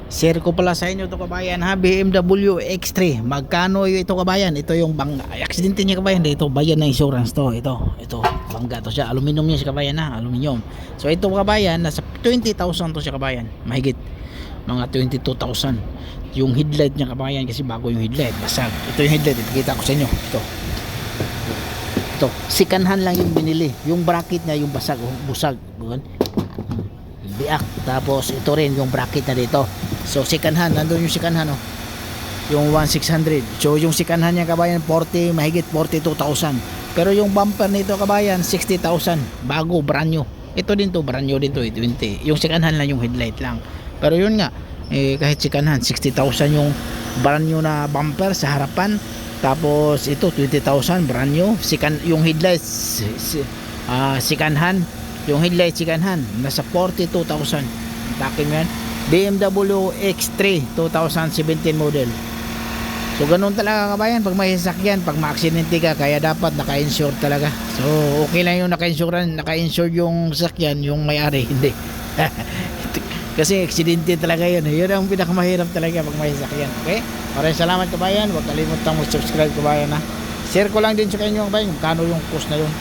Share ko pala sa inyo to kabayan ha, BMW X3. Magkano ito kabayan? Ito yung bangga. Ay, aksidente niya kabayan. Dito bayad na insurance to. Ito bangga to siya. Aluminum niya siya kabayan ha, aluminum. So ito kabayan, nasa 20,000 to siya kabayan. Mahigit mga 22,000. Yung headlight niya kabayan kasi bago yung headlight, basag. Ito yung headlight, ipakita ko sa inyo. Ito, sikanhan lang yung binili. Yung bracket niya yung basag, busag. Biak. Tapos ito rin yung bracket na dito. So sikanhan, nandun yung sikanhan oh. Yung 1,600. So yung sikanhan niya kabayan 40, mahigit 42,000. Pero yung bumper nito kabayan 60,000. Bago, brand new. Ito din to, brand new din to, 20. Yung sikanhan lang yung headlight lang. Pero yun nga, kahit sikanhan 60,000 yung brand new na bumper sa harapan. Tapos ito 20,000 brand new. Yung headlights sikanhan. Yung headlight sikanhan nasa 42,000. Takin yan. BMW X3 2017 model. So ganun talaga kabayan pag may sasakyan, pag ma-aksidente ka, kaya dapat naka-insure talaga. So okay lang yung naka-insure yung sasakyan, yung may-ari hindi. Kasi aksidente talaga yun. Yun ang pinakamahirap talaga pag may sasakyan. Okay? Maraming salamat kabayan. Huwag kalimutang mag-subscribe kabayan ha. Share ko lang din sa inyo kabayan kung kano yung cost na yun.